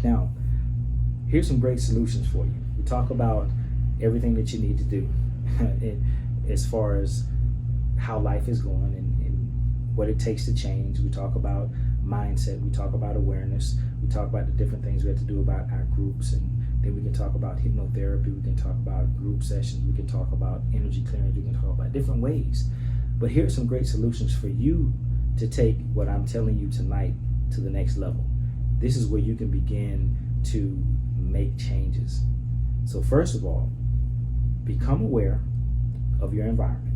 Now, here's some great solutions for you. We talk about everything that you need to do as far as how life is going and what it takes to change. We talk about mindset. We talk about awareness. We talk about the different things we have to do about our groups, and then we can talk about hypnotherapy. We can talk about group sessions. We can talk about energy clearance. We can talk about different ways. But here's some great solutions for you to take what I'm telling you tonight to the next level. This is where you can begin to make changes. So first of all, become aware of your environment.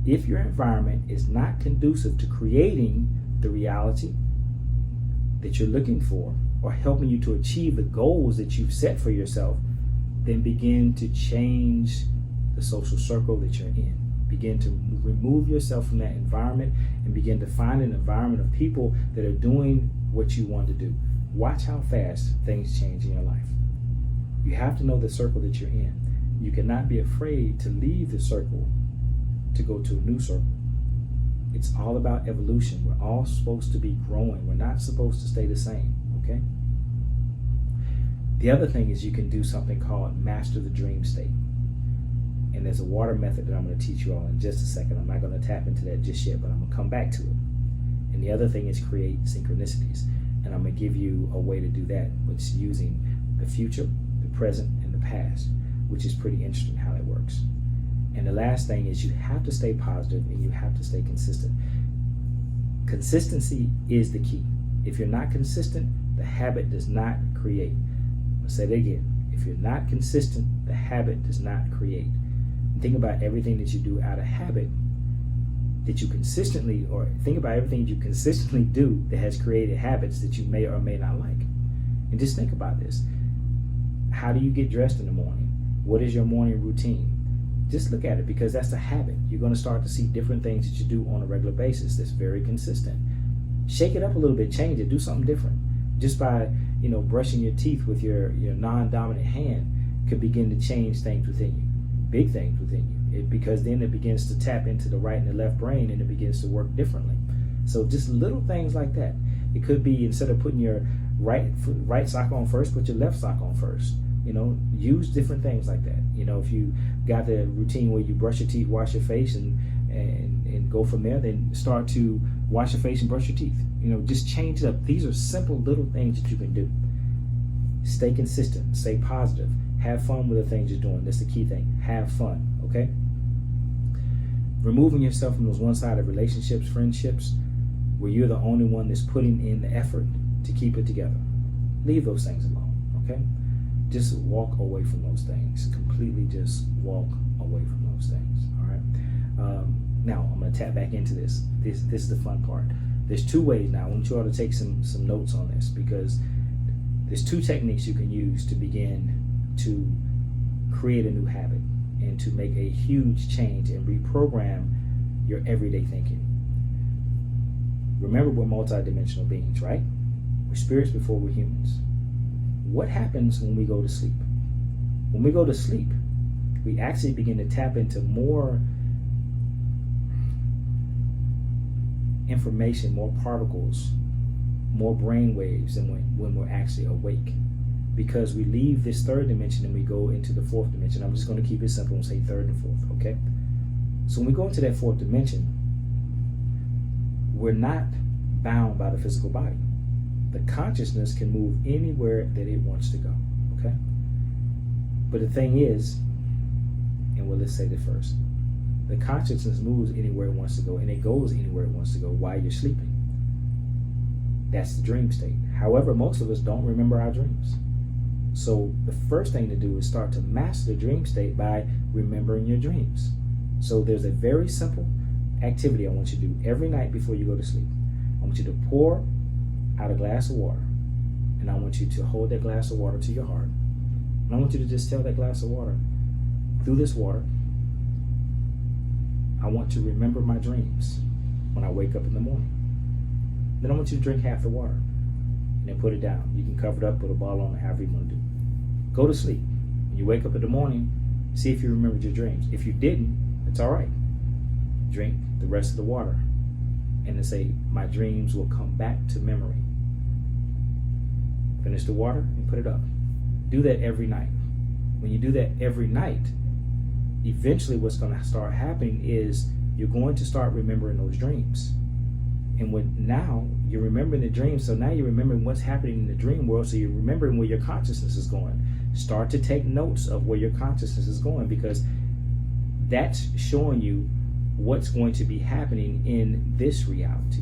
If your environment is not conducive to creating the reality that you're looking for or helping you to achieve the goals that you've set for yourself, then begin to change the social circle that you're in. Begin to remove yourself from that environment and begin to find an environment of people that are doing what you want to do. Watch how fast things change in your life. You have to know the circle that you're in. You cannot be afraid to leave the circle to go to a new circle. It's all about evolution. We're all supposed to be growing. We're not supposed to stay the same, okay? The other thing is you can do something called master the dream state. And there's a water method that I'm going to teach you all in just a second. I'm not going to tap into that just yet, but I'm going to come back to it. And the other thing is create synchronicities. And I'm going to give you a way to do that, which is using the future, the present, and the past, which is pretty interesting how that works. And the last thing is you have to stay positive and you have to stay consistent. Consistency is the key. If you're not consistent, the habit does not create. I'll say that again. If you're not consistent, the habit does not create. And think about everything that you do out of habit that you consistently, or think about everything you consistently do that has created habits that you may or may not like. And just think about this. How do you get dressed in the morning? What is your morning routine? Just look at it, because that's a habit. You're going to start to see different things that you do on a regular basis that's very consistent. Shake it up a little bit, change it, do something different. Just by, brushing your teeth with your non-dominant hand could begin to change things within you, big things within you. Because then it begins to tap into the right and the left brain and it begins to work differently. So just little things like that. It could be, instead of putting your right sock on first, put your left sock on first. Use different things like that. If you got the routine where you brush your teeth, wash your face, and go from there, then start to wash your face and brush your teeth. Just change it up. These are simple little things that you can do. Stay consistent, stay positive, have fun with the things you're doing. That's the key thing. Have fun, okay? Removing yourself from those one-sided relationships, friendships, where you're the only one that's putting in the effort to keep it together. Leave those things alone, okay? Just walk away from those things. Completely just walk away from those things, all right? Now, I'm going to tap back into this. This is the fun part. There's two ways now. I want you all to take some notes on this, because there's two techniques you can use to begin to create a new habit and to make a huge change and reprogram your everyday thinking. Remember, we're multidimensional beings, right? We're spirits before we're humans. What happens when we go to sleep? When we go to sleep, we actually begin to tap into more information, more particles, more brain waves than when we're actually awake. Because we leave this third dimension and we go into the fourth dimension. I'm just going to keep it simple and say third and fourth, okay? So when we go into that fourth dimension, we're not bound by the physical body. The consciousness can move anywhere that it wants to go, okay? But the thing is, and let's say that first, the consciousness moves anywhere it wants to go, and it goes anywhere it wants to go while you're sleeping. That's the dream state. However, most of us don't remember our dreams. So the first thing to do is start to master the dream state by remembering your dreams. So there's a very simple activity I want you to do every night before you go to sleep. I want you to pour out a glass of water, and I want you to hold that glass of water to your heart. And I want you to just tell that glass of water, through this water, I want to remember my dreams when I wake up in the morning. Then I want you to drink half the water and then put it down. You can cover it up, put a bottle on it, however you want to do. Go to sleep. When you wake up in the morning, see if you remembered your dreams. If you didn't, it's all right. Drink the rest of the water and then say, my dreams will come back to memory. finish the water, and put it up. Do that every night. When you do that every night, eventually what's going to start happening is you're going to start remembering those dreams. And now you're remembering the dreams, so now you're remembering what's happening in the dream world, so you're remembering where your consciousness is going. Start to take notes of where your consciousness is going, because that's showing you what's going to be happening in this reality.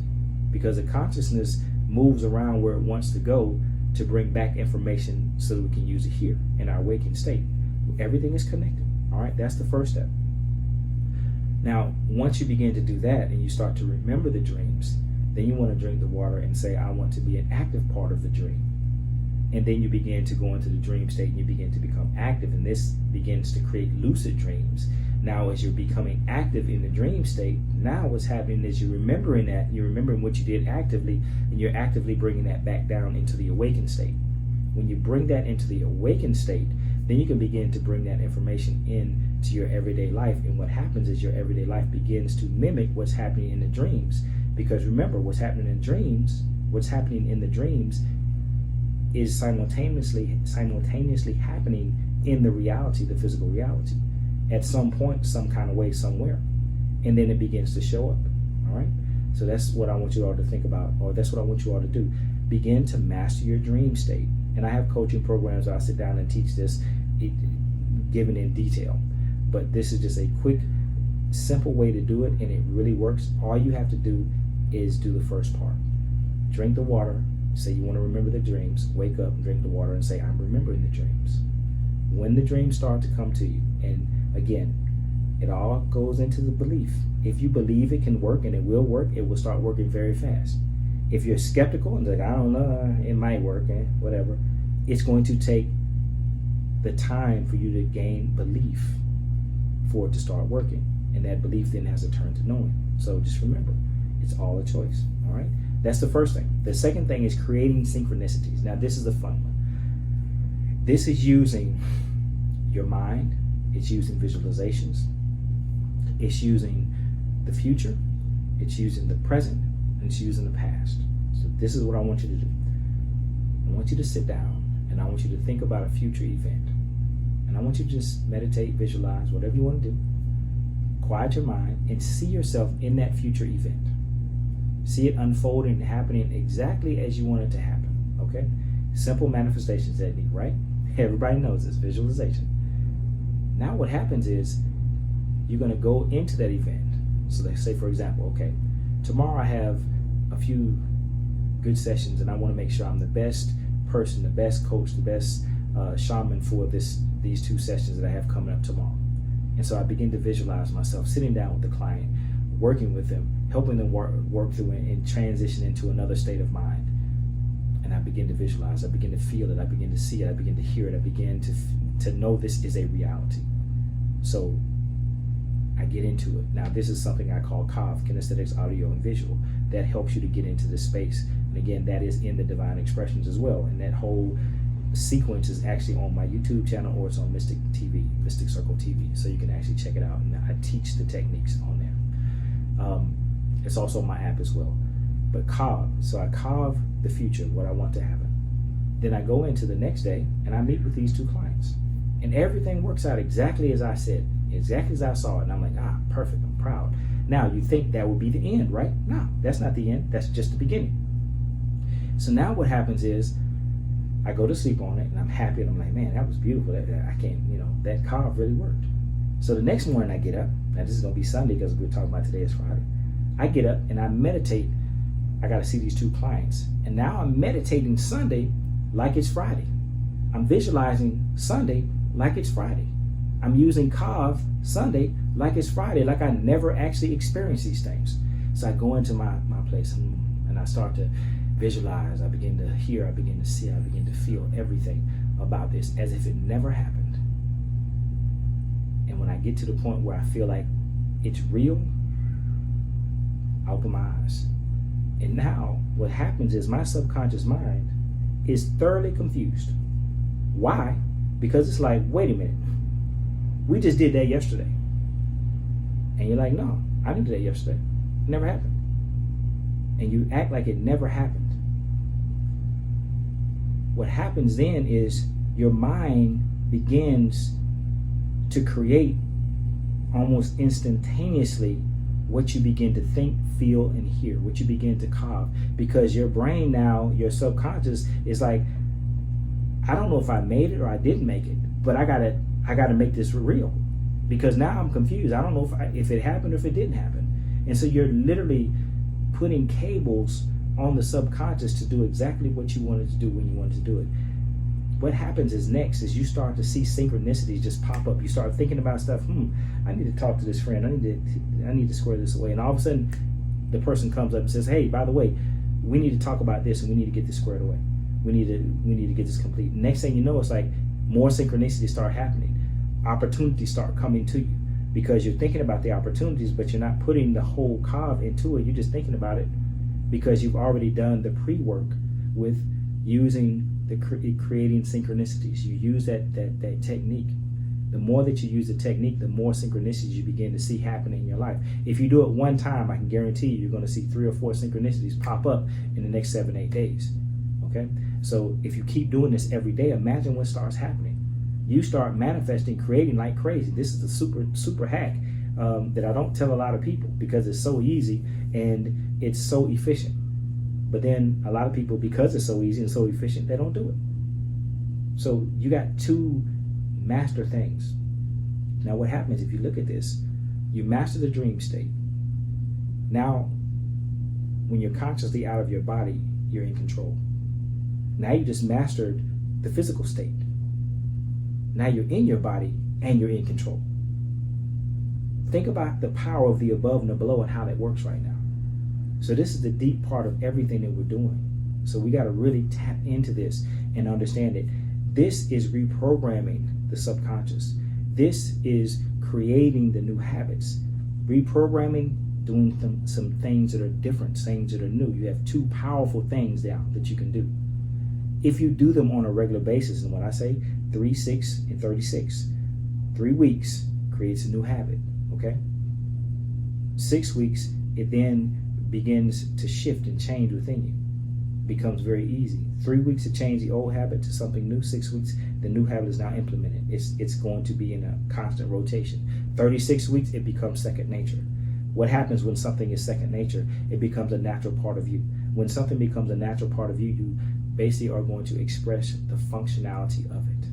Because the consciousness moves around where it wants to go to bring back information so that we can use it here in our waking state. Everything is connected. All right, that's the first step. Now, once you begin to do that and you start to remember the dreams, then you want to drink the water and say, I want to be an active part of the dream. And then you begin to go into the dream state and you begin to become active, and this begins to create lucid dreams. Now, as you're becoming active in the dream state, now what's happening is you're remembering what you did actively, and you're actively bringing that back down into the awakened state. When you bring that into the awakened state, then you can begin to bring that information into your everyday life. And what happens is your everyday life begins to mimic what's happening in the dreams. Because remember, what's happening in the dreams is simultaneously happening in the reality, the physical reality, at some point, some kind of way, somewhere. And then it begins to show up. All right? So that's what I want you all to think about, or that's what I want you all to do. Begin to master your dream state. And I have coaching programs where I sit down and teach this, given in detail. But this is just a quick, simple way to do it, and it really works. All you have to do is do the first part. Drink the water, say you want to remember the dreams, wake up and drink the water and say, I'm remembering the dreams. When the dreams start to come to you, and again, it all goes into the belief. If you believe it can work and it will work, it will start working very fast. If you're skeptical and like, I don't know, it might work, whatever, it's going to take the time for you to gain belief for it to start working. And that belief then has to turn to knowing. So just remember, it's all a choice. All right? That's the first thing. The second thing is creating synchronicities. Now, this is the fun one. This is using your mind. It's using visualizations. It's using the future. It's using the present. And it's using the past. So this is what I want you to do. I want you to sit down and I want you to think about a future event. And I want you to just meditate, visualize, whatever you want to do. Quiet your mind and see yourself in that future event. See it unfolding and happening exactly as you want it to happen. Okay? Simple manifestation technique, right? Everybody knows this, visualization. Now what happens is you're going to go into that event. So let's say, for example, okay, tomorrow I have a few good sessions and I want to make sure I'm the best person, the best coach, the best shaman for these 2 sessions that I have coming up tomorrow. And so I begin to visualize myself sitting down with the client, working with them, helping them work through and transition into another state of mind. And I begin to visualize, I begin to feel it, I begin to see it, I begin to hear it, I begin to know this is a reality. So I get into it. Now, this is something I call KAV, kinesthetics, audio, and visual. That helps you to get into this space. And again, that is in the Divine Expressions as well. And that whole sequence is actually on my YouTube channel, or it's on Mystic TV, Mystic Circle TV. So you can actually check it out. And I teach the techniques on there. It's also on my app as well. But KAV, so I KAV the future, what I want to happen. Then I go into the next day and I meet with these 2 clients. And everything works out exactly as I said, exactly as I saw it. And I'm like, perfect, I'm proud. Now, you think that would be the end, right? No, that's not the end. That's just the beginning. So now what happens is I go to sleep on it and I'm happy and I'm like, man, that was beautiful. I can't, that KAV really worked. So the next morning I get up. Now, this is going to be Sunday because we're talking about today is Friday. I get up and I meditate. I got to see these 2 clients. And now I'm meditating Sunday like it's Friday. I'm visualizing Sunday like it's Friday. I'm using KAV Sunday like it's Friday, like I never actually experienced these things. So I go into my place and I start to visualize. I begin to hear, I begin to see, I begin to feel everything about this as if it never happened. And when I get to the point where I feel like it's real, I open my eyes. And now what happens is my subconscious mind is thoroughly confused. Why? Because it's like, wait a minute, we just did that yesterday. And you're like, no, I didn't do that yesterday. It never happened. And you act like it never happened. What happens then is your mind begins to create almost instantaneously what you begin to think, feel, and hear, what you begin to carve, because your brain now, your subconscious is like, I don't know if I made it or I didn't make it, but I gotta make this real, because now I'm confused. I don't know if it happened or if it didn't happen. And so you're literally putting cables on the subconscious to do exactly what you wanted to do when you wanted to do it. What happens is next is you start to see synchronicities just pop up. You start thinking about stuff. I need to talk to this friend. I need to square this away. And all of a sudden, the person comes up and says, "Hey, by the way, we need to talk about this, and we need to get this squared away. We need to get this complete." Next thing you know, it's like more synchronicities start happening. Opportunities start coming to you because you're thinking about the opportunities, but you're not putting the whole carve into it. You're just thinking about it because you've already done the pre-work with using the creating synchronicities. You use that technique. The more that you use the technique, the more synchronicities you begin to see happening in your life. If you do it one time, I can guarantee you're going to see 3 or 4 synchronicities pop up in the next 7-8 days. Okay? So if you keep doing this every day, imagine what starts happening. You start manifesting, creating like crazy. This is a super hack that I don't tell a lot of people because it's so easy and it's so efficient. But then a lot of people, because it's so easy and so efficient, they don't do it. So you got 2 master things. Now what happens if you look at this? You master the dream state. Now, when you're consciously out of your body, you're in control. Now you just mastered the physical state. Now you're in your body and you're in control. Think about the power of the above and the below and how that works right now. So this is the deep part of everything that we're doing. So we got to really tap into this and understand it. This is reprogramming the subconscious. This is creating the new habits. Reprogramming, doing some things that are different, things that are new. You have 2 powerful things now that you can do. If you do them on a regular basis, and when I say 3, 6, and 36, 3 weeks creates a new habit, okay? 6 weeks, it then begins to shift and change within you. Becomes very easy. 3 weeks to change the old habit to something new. 6 weeks, the new habit is now implemented. It's going to be in a constant rotation. 36 weeks, it becomes second nature. What happens when something is second nature? It becomes a natural part of you. When something becomes a natural part of you, you basically are going to express the functionality of it.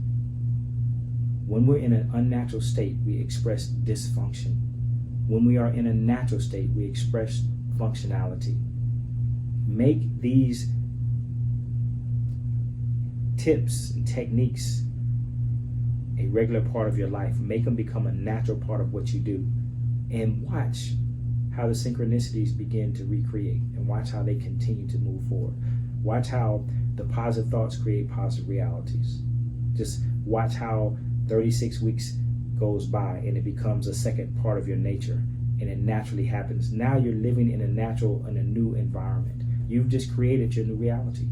When we're in an unnatural state, we express dysfunction. When we are in a natural state, we express functionality. Make these tips and techniques a regular part of your life. Make them become a natural part of what you do. And watch how the synchronicities begin to recreate, and watch how they continue to move forward. Watch how the positive thoughts create positive realities. Just watch how 36 weeks goes by and it becomes a second part of your nature, and it naturally happens. Now you're living in a new environment. You've just created your new reality.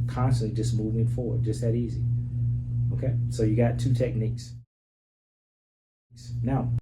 Constantly just moving forward, just that easy. Okay? So you got 2 techniques. Now,